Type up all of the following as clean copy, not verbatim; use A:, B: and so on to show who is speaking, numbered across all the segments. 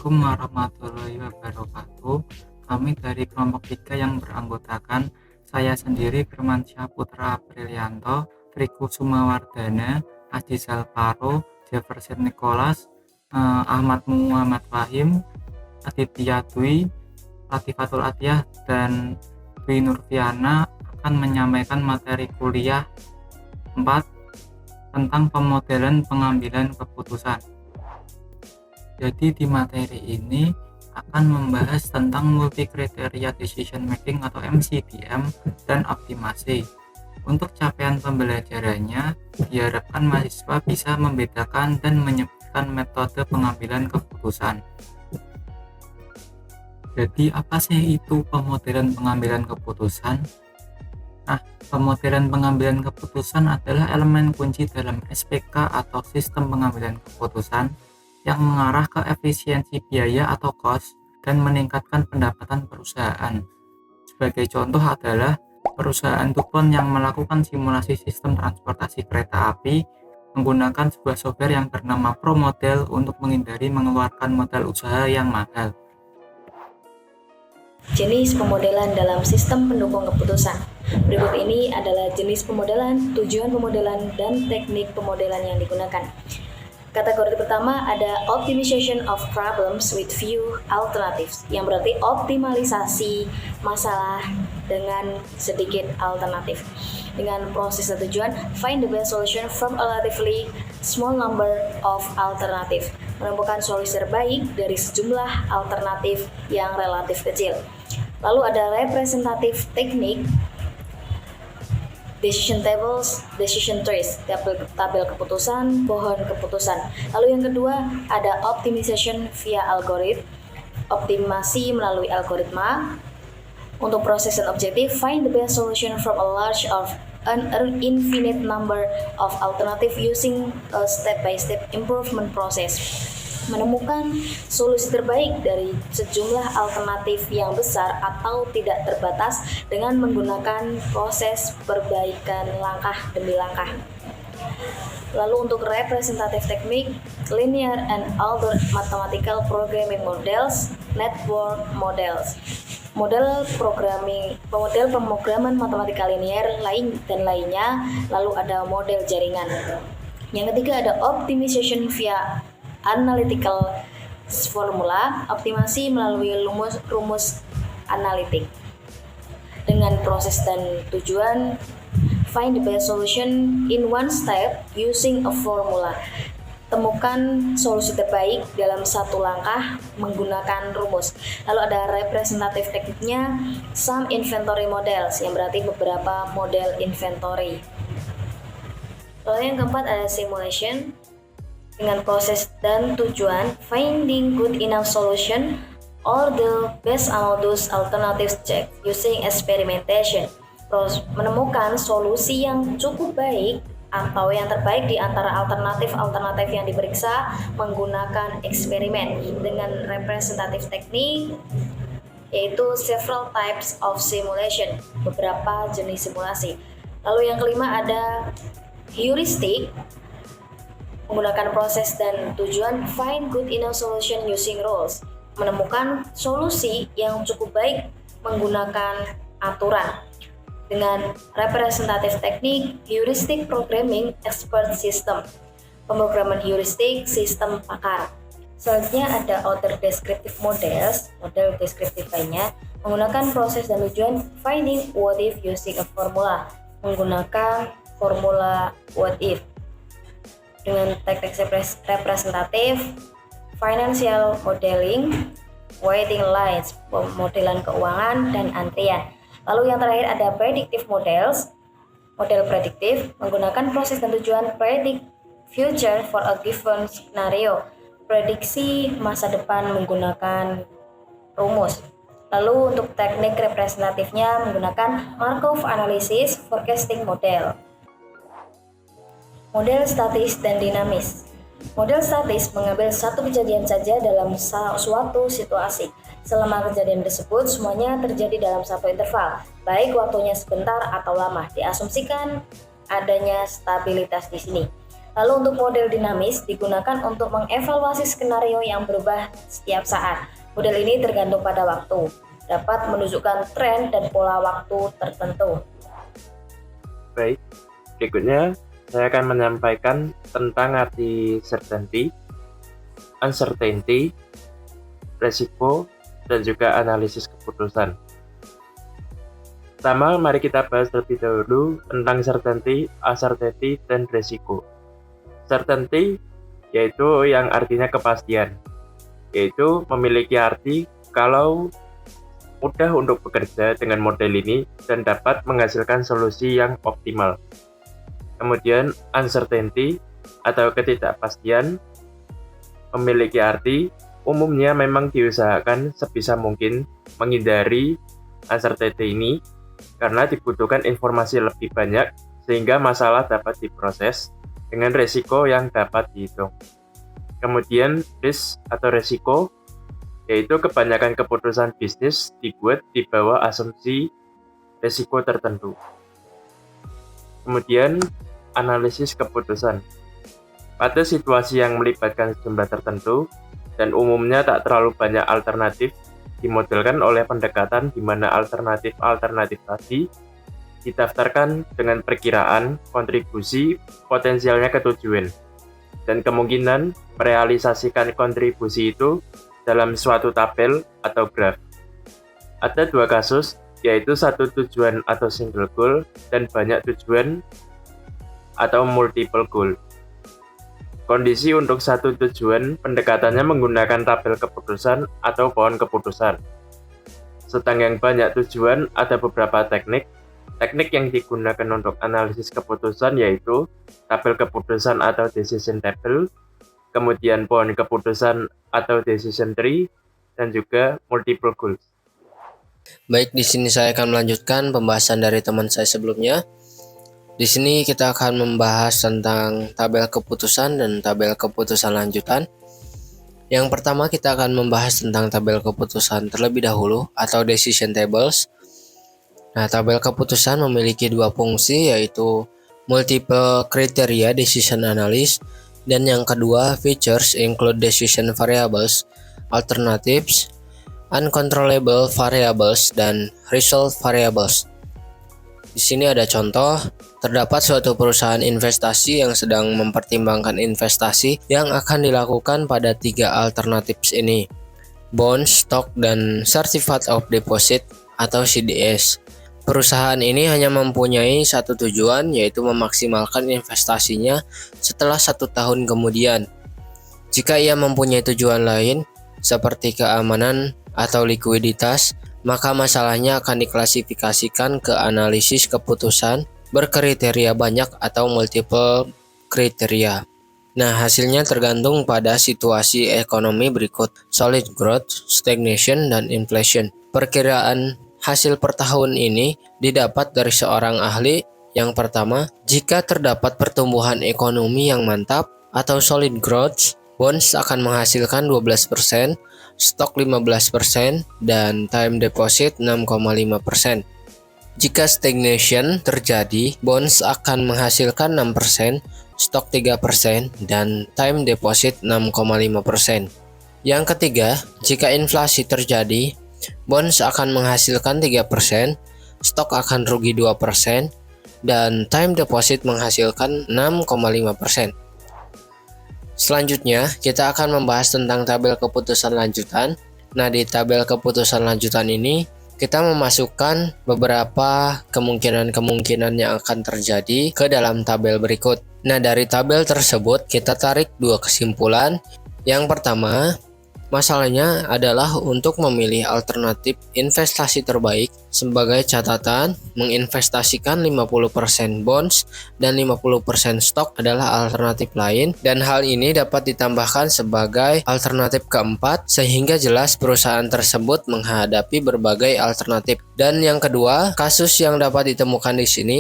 A: Assalamualaikum warahmatullahi wabarakatuh. Kami dari kelompok 3 yang beranggotakan saya sendiri Firmansyah Putra Aprilianto, Triku Sumawardana, Azizal Paro, Jefferson Nicholas, Ahmad Muhammad Fahim, Aditya Dwi, Latifatul Atiyah, dan Dwi Nurfiana akan menyampaikan materi kuliah 4 tentang pemodelan pengambilan keputusan. Jadi di materi ini akan membahas tentang multi kriteria decision making atau MCDM dan optimasi. Untuk capaian pembelajarannya, diharapkan mahasiswa bisa membedakan dan menyebutkan metode pengambilan keputusan. Jadi apa sih itu pemodelan pengambilan keputusan? Nah, pemodelan pengambilan keputusan adalah elemen kunci dalam SPK atau sistem pengambilan keputusan yang mengarah ke efisiensi biaya atau cost dan meningkatkan pendapatan perusahaan. Sebagai contoh adalah perusahaan DuPont yang melakukan simulasi sistem transportasi kereta api menggunakan sebuah software yang bernama ProModel untuk menghindari mengeluarkan modal usaha yang mahal.
B: Jenis pemodelan dalam sistem pendukung keputusan. Berikut ini adalah jenis pemodelan, tujuan pemodelan, dan teknik pemodelan yang digunakan. Kategori pertama ada optimization of problems with few alternatives, yang berarti optimalisasi masalah dengan sedikit alternatif. Dengan proses dan tujuan, find the best solution from a relatively small number of alternative, menemukan solusi terbaik dari sejumlah alternatif yang relatif kecil. Lalu ada representative technique, decision tables, decision trees, tabel keputusan, pohon keputusan. Lalu yang kedua ada optimization via algorithm, optimasi melalui algoritma. Untuk proses dan objektif, find the best solution from a large of an infinite number of alternative using a step-by-step improvement process. Menemukan solusi terbaik dari sejumlah alternatif yang besar atau tidak terbatas dengan menggunakan proses perbaikan langkah demi langkah. Lalu untuk representative technique, linear and algorithm mathematical programming models, network models, model pemrograman matematika linear lain dan lainnya. Lalu ada model jaringan. Yang ketiga ada optimization via analytical formula, optimasi melalui rumus analitik. Dengan proses dan tujuan, find the best solution in one step using a formula. Temukan solusi terbaik dalam satu langkah menggunakan rumus. Lalu ada representative tekniknya, some inventory models, yang berarti beberapa model inventory. Lalu yang keempat ada simulation. Dengan proses dan tujuan, finding good enough solution or the best among those alternatives check using experimentation. Terus menemukan solusi yang cukup baik atau yang terbaik di antara alternatif yang diperiksa menggunakan eksperimen. Dengan representative teknik yaitu several types of simulation, beberapa jenis simulasi. Lalu yang kelima ada heuristic. Menggunakan proses dan tujuan, find good enough solution using rules. Menemukan solusi yang cukup baik menggunakan aturan. Dengan representative teknik, heuristic programming expert system. Pemrograman heuristik sistem pakar. Selanjutnya ada other descriptive models, model deskriptif lainnya, menggunakan proses dan tujuan, finding what if using a formula. Menggunakan formula what if. Dengan teknik representatif, financial modeling, waiting lines, pemodelan keuangan, dan antrian. Lalu yang terakhir ada predictive models, model prediktif, menggunakan proses dan tujuan, predict future for a given scenario, prediksi masa depan menggunakan rumus. Lalu untuk teknik representatifnya menggunakan Markov analysis, forecasting model. Model statis dan dinamis. Model statis mengambil satu kejadian saja dalam suatu situasi. Selama kejadian tersebut semuanya terjadi dalam satu interval, baik waktunya sebentar atau lama. Diasumsikan adanya stabilitas di sini. Lalu untuk model dinamis digunakan untuk mengevaluasi skenario yang berubah setiap saat. Model ini tergantung pada waktu, dapat menunjukkan tren dan pola waktu tertentu.
C: Baik, berikutnya saya akan menyampaikan tentang arti certainty, uncertainty, resiko, dan juga analisis keputusan. Pertama, mari kita bahas terlebih dahulu tentang certainty, uncertainty, dan resiko. Certainty yaitu yang artinya kepastian, yaitu memiliki arti kalau mudah untuk bekerja dengan model ini dan dapat menghasilkan solusi yang optimal. Kemudian uncertainty atau ketidakpastian memiliki arti umumnya memang diusahakan sebisa mungkin menghindari uncertainty ini karena dibutuhkan informasi lebih banyak sehingga masalah dapat diproses dengan resiko yang dapat dihitung. Kemudian risk atau resiko yaitu kebanyakan keputusan bisnis dibuat di bawah asumsi resiko tertentu. Kemudian analisis keputusan. Pada situasi yang melibatkan jumlah tertentu dan umumnya tak terlalu banyak alternatif, dimodelkan oleh pendekatan di mana alternatif-alternatif tadi didaftarkan dengan perkiraan kontribusi potensialnya ke tujuan dan kemungkinan merealisasikan kontribusi itu dalam suatu tabel atau graf. Ada dua kasus, yaitu satu tujuan atau single goal dan banyak tujuan atau multiple goal. Kondisi untuk satu tujuan pendekatannya menggunakan tabel keputusan atau pohon keputusan. Sedang yang banyak tujuan ada beberapa teknik. Teknik yang digunakan untuk analisis keputusan yaitu tabel keputusan atau decision table, kemudian pohon keputusan atau decision tree, dan juga multiple goals.
D: Baik, di sini saya akan melanjutkan pembahasan dari teman saya sebelumnya. Di sini kita akan membahas tentang tabel keputusan dan tabel keputusan lanjutan. Yang pertama kita akan membahas tentang tabel keputusan terlebih dahulu atau decision tables. Nah, tabel keputusan memiliki dua fungsi yaitu multiple criteria decision analysis dan yang kedua features include decision variables, alternatives, uncontrollable variables, dan result variables. Di sini ada contoh, terdapat suatu perusahaan investasi yang sedang mempertimbangkan investasi yang akan dilakukan pada tiga alternatif ini, bond, stock, dan certificate of deposit atau CDS. Perusahaan ini hanya mempunyai satu tujuan, yaitu memaksimalkan investasinya setelah 1 tahun kemudian. Jika ia mempunyai tujuan lain, seperti keamanan atau likuiditas, maka masalahnya akan diklasifikasikan ke analisis keputusan berkriteria banyak atau multiple kriteria. Nah, hasilnya tergantung pada situasi ekonomi berikut: solid growth, stagnation, dan inflation. Perkiraan hasil per tahun ini didapat dari seorang ahli. Yang pertama, jika terdapat pertumbuhan ekonomi yang mantap atau solid growth, bonds akan menghasilkan 12%, stok 15%, dan time deposit 6,5%. Jika stagnation terjadi, bonds akan menghasilkan 6%, stok 3%, dan time deposit 6,5%. Yang ketiga, jika inflasi terjadi, bonds akan menghasilkan 3%, stok akan rugi 2%, dan time deposit menghasilkan 6,5%. Selanjutnya, kita akan membahas tentang tabel keputusan lanjutan. Nah, di tabel keputusan lanjutan ini, kita memasukkan beberapa kemungkinan-kemungkinan yang akan terjadi ke dalam tabel berikut. Nah, dari tabel tersebut, kita tarik dua kesimpulan. Yang pertama, masalahnya adalah untuk memilih alternatif investasi terbaik. Sebagai catatan, menginvestasikan 50% bonds dan 50% stok adalah alternatif lain, dan hal ini dapat ditambahkan sebagai alternatif keempat sehingga jelas perusahaan tersebut menghadapi berbagai alternatif. Dan yang kedua, kasus yang dapat ditemukan di sini,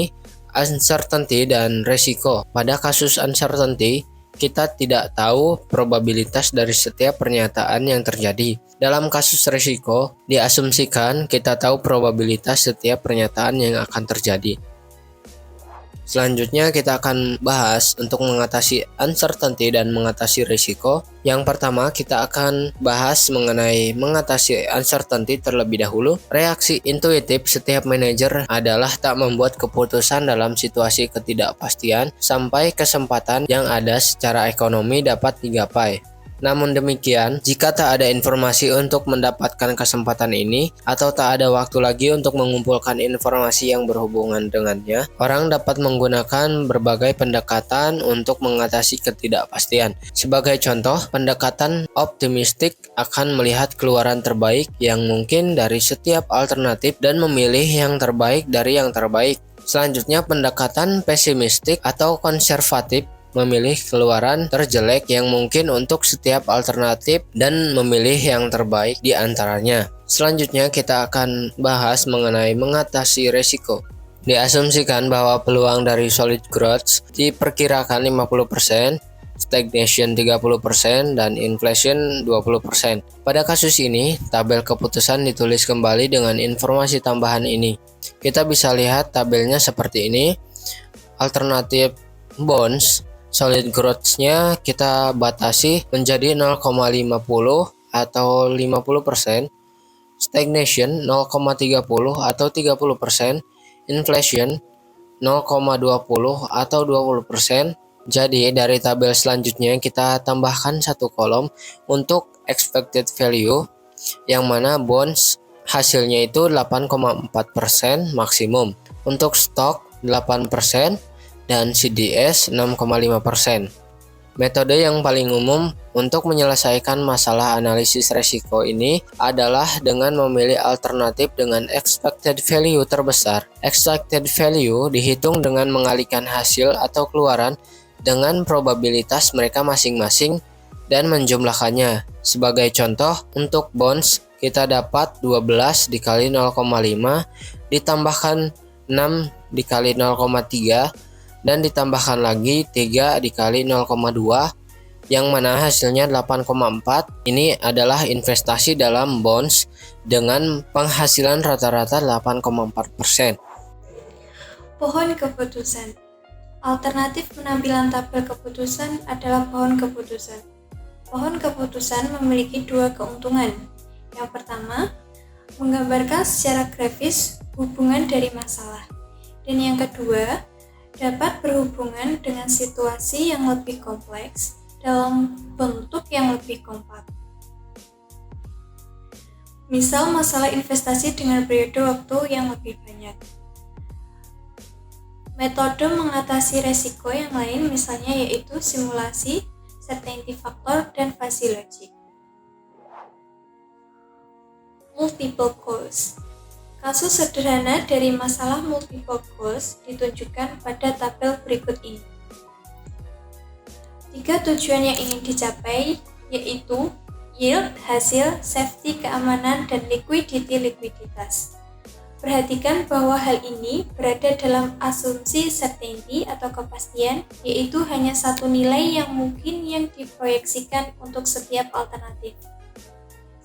D: uncertainty dan resiko. Pada kasus uncertainty, kita tidak tahu probabilitas dari setiap pernyataan yang terjadi. Dalam kasus risiko, diasumsikan kita tahu probabilitas setiap pernyataan yang akan terjadi. Selanjutnya kita akan bahas untuk mengatasi uncertainty dan mengatasi risiko. Yang pertama kita akan bahas mengenai mengatasi uncertainty terlebih dahulu. Reaksi intuitif setiap manajer adalah tak membuat keputusan dalam situasi ketidakpastian sampai kesempatan yang ada secara ekonomi dapat digapai. Namun demikian, jika tak ada informasi untuk mendapatkan kesempatan ini, atau tak ada waktu lagi untuk mengumpulkan informasi yang berhubungan dengannya, orang dapat menggunakan berbagai pendekatan untuk mengatasi ketidakpastian. Sebagai contoh, pendekatan optimistik akan melihat keluaran terbaik yang mungkin dari setiap alternatif dan memilih yang terbaik dari yang terbaik. Selanjutnya, pendekatan pesimistik atau konservatif memilih keluaran terjelek yang mungkin untuk setiap alternatif dan memilih yang terbaik di antaranya. Selanjutnya kita akan bahas mengenai mengatasi resiko. Diasumsikan bahwa peluang dari solid growth diperkirakan 50%, stagnation 30%, dan inflation 20%. Pada kasus ini, tabel keputusan ditulis kembali dengan informasi tambahan ini. Kita bisa lihat tabelnya seperti ini. Alternatif bonds, solid growth-nya kita batasi menjadi 0,50 atau 50%, stagnation 0,30 atau 30%, inflation 0,20 atau 20%. Jadi dari tabel selanjutnya kita tambahkan satu kolom untuk expected value, yang mana bonds hasilnya itu 8,4% maksimum, untuk stok 8%, dan CDS 6,5%. Metode yang paling umum untuk menyelesaikan masalah analisis resiko ini adalah dengan memilih alternatif dengan expected value terbesar. Expected value dihitung dengan mengalihkan hasil atau keluaran dengan probabilitas mereka masing-masing dan menjumlahkannya. Sebagai contoh, untuk bonds kita dapat 12 dikali 0,5 ditambahkan 6 dikali 0,3 dan ditambahkan lagi 3 dikali 0,2, yang mana hasilnya 8,4. Ini adalah investasi dalam bonds dengan penghasilan rata-rata 8,4%.
E: Pohon keputusan. Alternatif penampilan tabel keputusan adalah pohon keputusan. Pohon keputusan memiliki dua keuntungan. Yang pertama, menggambarkan secara grafis hubungan dari masalah. Dan yang kedua, dapat berhubungan dengan situasi yang lebih kompleks dalam bentuk yang lebih kompak. Misal masalah investasi dengan periode waktu yang lebih banyak. Metode mengatasi resiko yang lain misalnya yaitu simulasi, certainty factor, dan fuzzy logic. Multiple cause. Kasus sederhana dari masalah multiple cause ditunjukkan pada tabel berikut ini. 3 tujuan yang ingin dicapai yaitu yield, hasil, safety, keamanan, dan liquidity, likuiditas. Perhatikan bahwa hal ini berada dalam asumsi certainty atau kepastian, yaitu hanya satu nilai yang mungkin yang diproyeksikan untuk setiap alternatif.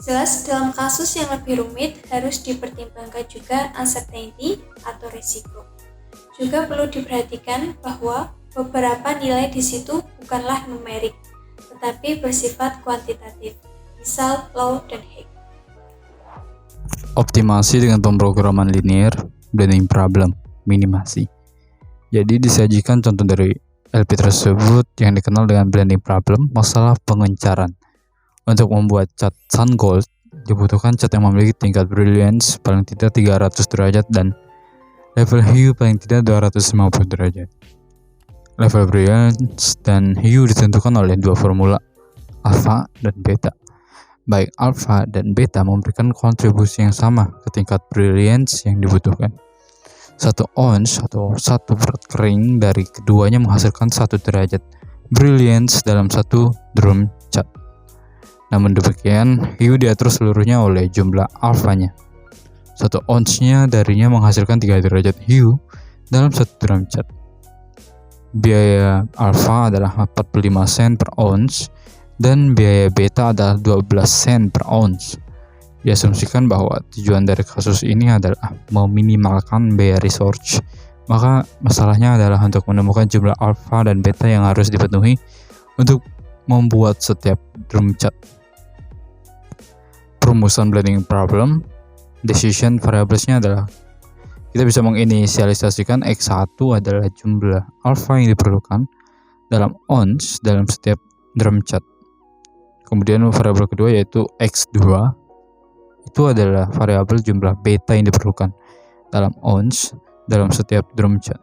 E: Jelas, dalam kasus yang lebih rumit harus dipertimbangkan juga uncertainty atau risiko. Juga perlu diperhatikan bahwa beberapa nilai di situ bukanlah numerik, tetapi bersifat kuantitatif, misal Low dan Higg.
F: Optimasi dengan pemrograman linear, blending problem, minimasi. Jadi disajikan contoh dari LP tersebut yang dikenal dengan blending problem, masalah pengencaran. Untuk membuat cat sun gold, dibutuhkan cat yang memiliki tingkat brilliance paling tidak 300 derajat dan level hue paling tidak 250 derajat. Level brilliance dan hue ditentukan oleh dua formula, alpha dan beta. Baik alpha dan beta memberikan kontribusi yang sama ke tingkat brilliance yang dibutuhkan. 1 ounce atau 1 berat kering dari keduanya menghasilkan 1 derajat brilliance dalam 1 drum cat. Namun demikian, hue diatur seluruhnya oleh jumlah alfanya. 1 ounce-nya darinya menghasilkan 3 derajat hue dalam 1 drum cat. Biaya alfa adalah 45 sen per ounce dan biaya beta adalah 12 sen per ounce. Diasumsikan bahwa tujuan dari kasus ini adalah meminimalkan biaya research Maka masalahnya adalah untuk menemukan jumlah alfa dan beta yang harus dipenuhi untuk membuat setiap drum chart. Perumusan blending problem, decision variablesnya adalah kita bisa menginisialisasikan X1 adalah jumlah alfa yang diperlukan dalam ounce dalam setiap drum chart. Kemudian variabel kedua yaitu X2 itu adalah variabel jumlah beta yang diperlukan dalam ounce dalam setiap drum chart.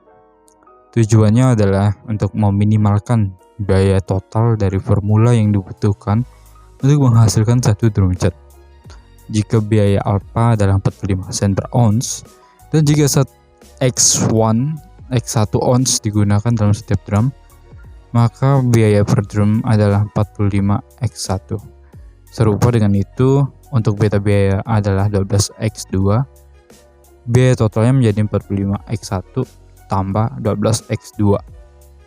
F: Tujuannya adalah untuk meminimalkan biaya total dari formula yang dibutuhkan untuk menghasilkan satu drum chart. Jika biaya alpha adalah 45 sen per ounce dan jika X1 ounce digunakan dalam setiap drum, maka biaya per drum adalah 45 X1. Serupa dengan itu, untuk beta biaya adalah 12 X2. Biaya totalnya menjadi 45 X1 tambah 12 X2.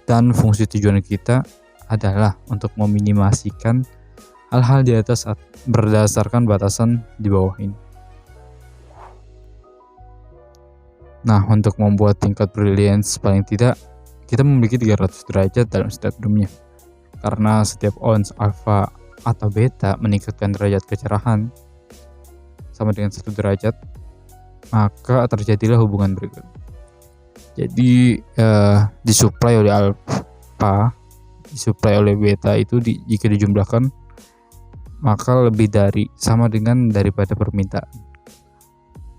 F: Dan fungsi tujuan kita adalah untuk meminimasikan hal-hal di atas berdasarkan batasan di bawah ini. Nah, untuk membuat tingkat brilliance paling tidak kita memiliki 300 derajat dalam setiap drumnya. Karena setiap ounce alpha atau beta meningkatkan derajat kecerahan sama dengan 1 derajat, maka terjadilah hubungan berikut. Jadi disuplai oleh alpha, disuplai oleh beta itu jika dijumlahkan maka lebih dari sama dengan daripada permintaan.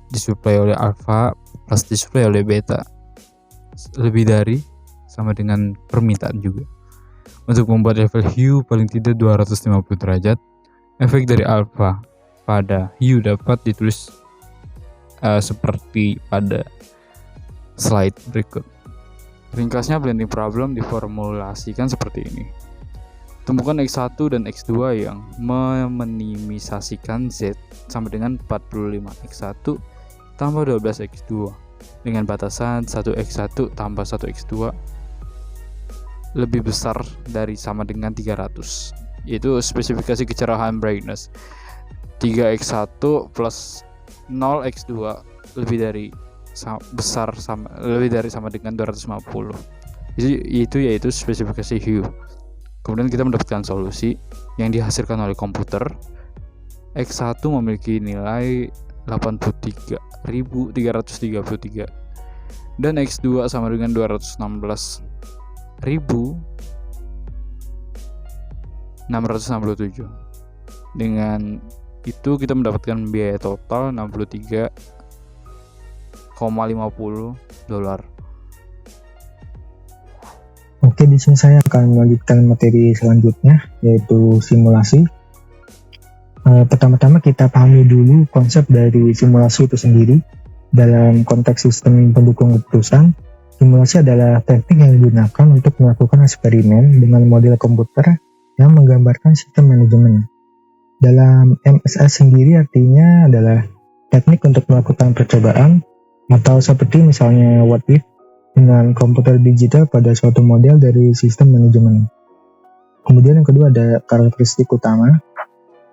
F: Disuplai oleh alpha plus disuplai oleh beta lebih dari sama dengan permintaan juga. Untuk membuat level hue paling tidak 250 derajat, efek dari alpha pada hue dapat ditulis seperti pada slide berikut. Ringkasnya blending problem diformulasikan seperti ini. Temukan X1 dan X2 yang meminimisasikan Z sama dengan 45 X1 tambah 12 X2 dengan batasan 1 X1 tambah 1 X2 lebih besar dari sama dengan 300, yaitu spesifikasi kecerahan brightness 3x1 plus 0x2 lebih dari sama dengan 250, yaitu spesifikasi hue. Kemudian kita mendapatkan solusi yang dihasilkan oleh komputer. X1 memiliki nilai 83.333 dan X2 sama dengan 216.667. Dengan itu kita mendapatkan biaya total $63,50.
G: Oke, di sini saya akan melanjutkan materi selanjutnya, yaitu simulasi. Pertama-tama kita pahami dulu konsep dari simulasi itu sendiri. Dalam konteks sistem pendukung keputusan, simulasi adalah teknik yang digunakan untuk melakukan eksperimen dengan model komputer yang menggambarkan sistem manajemen. Dalam MSS sendiri artinya adalah teknik untuk melakukan percobaan, atau seperti misalnya what if, dengan komputer digital pada suatu model dari sistem manajemen. Kemudian yang kedua ada karakteristik utama.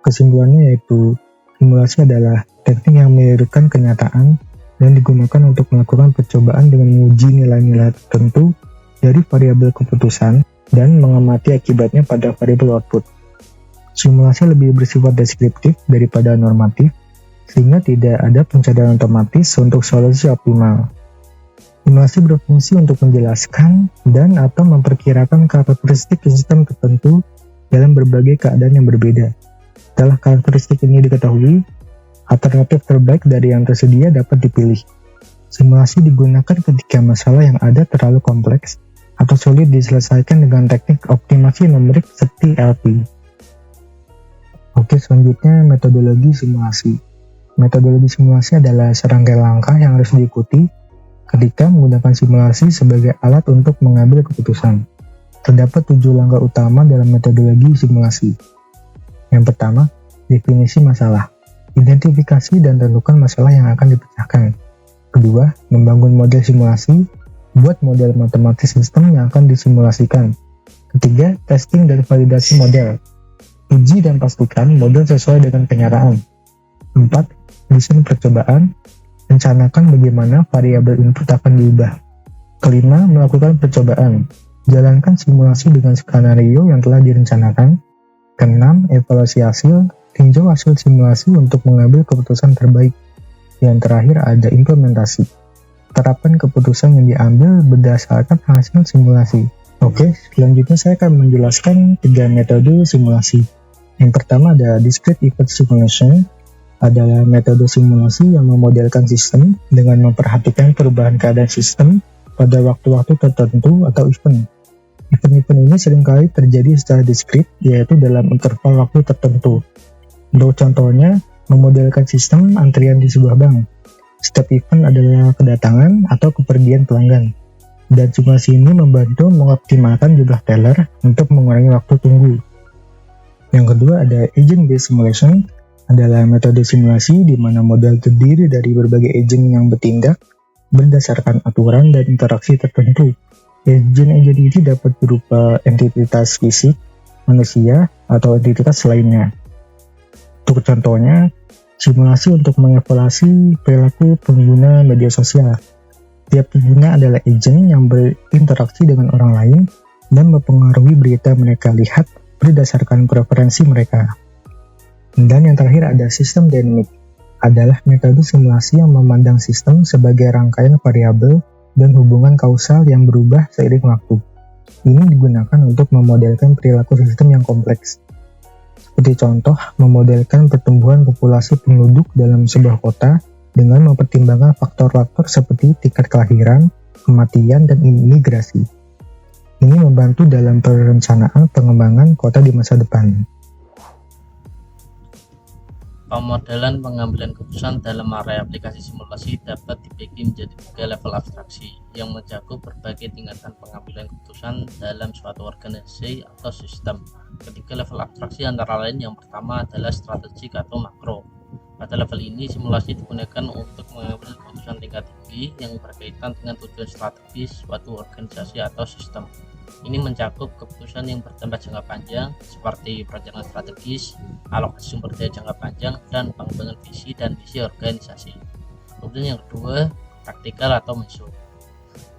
G: Kesimpulannya yaitu simulasi adalah teknik yang menirukan kenyataan dan digunakan untuk melakukan percobaan dengan menguji nilai-nilai tertentu dari variabel keputusan dan mengamati akibatnya pada variabel output. Simulasi lebih bersifat deskriptif daripada normatif, sehingga tidak ada pencatatan otomatis untuk solusi optimal. Simulasi berfungsi untuk menjelaskan dan atau memperkirakan karakteristik sistem tertentu dalam berbagai keadaan yang berbeda. Setelah karakteristik ini diketahui, alternatif terbaik dari yang tersedia dapat dipilih. Simulasi digunakan ketika masalah yang ada terlalu kompleks atau sulit diselesaikan dengan teknik optimasi numerik seperti LP. Oke, selanjutnya metodologi simulasi. Metodologi simulasi adalah serangkaian langkah yang harus diikuti ketika menggunakan simulasi sebagai alat untuk mengambil keputusan. Terdapat 7 langkah utama dalam metodologi simulasi. Yang pertama, definisi masalah. Identifikasi dan tentukan masalah yang akan dipecahkan. Kedua, membangun model simulasi. Buat model matematis sistem yang akan disimulasikan. Ketiga, testing dan validasi model. Uji dan pastikan model sesuai dengan kenyataan. 4. Desain percobaan. Rencanakan bagaimana variabel input akan diubah. Kelima, melakukan percobaan. Jalankan simulasi dengan skenario yang telah direncanakan. Keenam, evaluasi hasil. Tinjau hasil simulasi untuk mengambil keputusan terbaik. Yang terakhir ada implementasi. Terapkan keputusan yang diambil berdasarkan hasil simulasi. Oke, selanjutnya saya akan menjelaskan 3 metode simulasi. Yang pertama ada discrete event simulation, adalah metode simulasi yang memodelkan sistem dengan memperhatikan perubahan keadaan sistem pada waktu-waktu tertentu atau event. Event-event ini seringkali terjadi secara diskrit, yaitu dalam interval waktu tertentu. Untuk contohnya, memodelkan sistem antrian di sebuah bank. Setiap event adalah kedatangan atau kepergian pelanggan. Dan simulasi ini membantu mengoptimalkan jumlah teller untuk mengurangi waktu tunggu. Yang kedua ada agent-based simulation, adalah metode simulasi di mana model terdiri dari berbagai agent yang bertindak berdasarkan aturan dan interaksi tertentu. Agent-agent ini dapat berupa entitas fisik, manusia, atau entitas lainnya. Untuk contohnya, simulasi untuk mengevaluasi perilaku pengguna media sosial. Tiap pengguna adalah agent yang berinteraksi dengan orang lain dan mempengaruhi berita mereka lihat berdasarkan preferensi mereka. Dan yang terakhir ada sistem dynamic, adalah metode simulasi yang memandang sistem sebagai rangkaian variabel dan hubungan kausal yang berubah seiring waktu. Ini digunakan untuk memodelkan perilaku sistem yang kompleks. Seperti contoh, memodelkan pertumbuhan populasi penduduk dalam sebuah kota dengan mempertimbangkan faktor-faktor seperti tingkat kelahiran, kematian, dan imigrasi. Ini membantu dalam perencanaan pengembangan kota di masa depan.
H: Pemodelan pengambilan keputusan dalam area aplikasi simulasi dapat dibagi menjadi 3 level abstraksi yang mencakup berbagai tingkatan pengambilan keputusan dalam suatu organisasi atau sistem. Ketiga level abstraksi antara lain yang pertama adalah strategik atau makro. Pada level ini, simulasi digunakan untuk mengambil keputusan tingkat tinggi yang berkaitan dengan tujuan strategis suatu organisasi atau sistem. Ini mencakup keputusan yang berdampak jangka panjang seperti perencanaan strategis, alokasi sumber daya jangka panjang, dan pengembangan visi dan misi organisasi. Kemudian yang kedua, taktikal atau meso.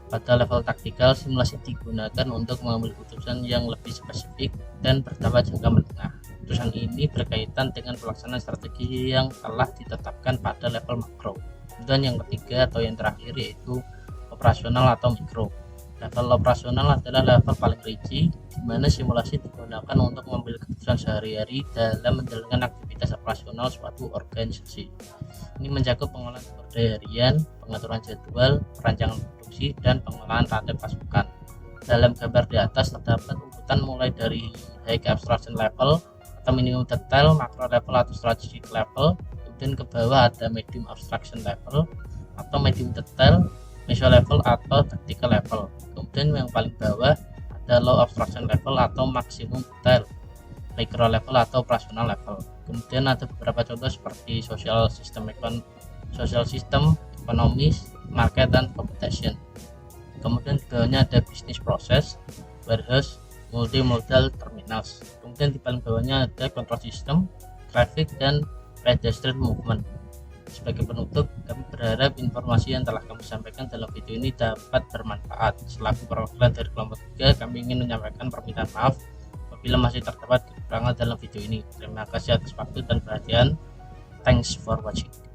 H: Pada level taktikal, simulasi digunakan untuk mengambil keputusan yang lebih spesifik dan berdampak jangka menengah. Keputusan ini berkaitan dengan pelaksanaan strategi yang telah ditetapkan pada level makro. Dan yang ketiga atau yang terakhir yaitu operasional atau mikro. Level operasional adalah level paling rinci, di mana simulasi digunakan untuk mengambil keputusan sehari-hari dalam menjalankan aktivitas operasional suatu organisasi. Ini mencakup pengolahan sumber daya harian, pengaturan jadwal, perancangan produksi, dan pengolahan rantai pasokan. Dalam gambar di atas terdapat urutan mulai dari high abstraction level atau minimum detail, macro level atau strategic level, kemudian ke bawah ada medium abstraction level atau medium detail, meso level atau tactical level. Kemudian yang paling bawah ada low abstraction level atau maximum detail, micro level atau operational level. Kemudian ada beberapa contoh seperti social system, ekonomis, market, dan competition. Kemudian di bawahnya ada business process, warehouse, multimodal terminals. Kemudian di paling bawahnya ada control system, traffic, dan pedestrian movement. Sebagai penutup, kami berharap informasi yang telah kami sampaikan dalam video ini dapat bermanfaat. Selaku perwakilan dari kelompok 3, kami ingin menyampaikan permintaan maaf apabila masih terdapat kekurangan dalam video ini. Terima kasih atas waktu dan perhatian. Thanks for watching.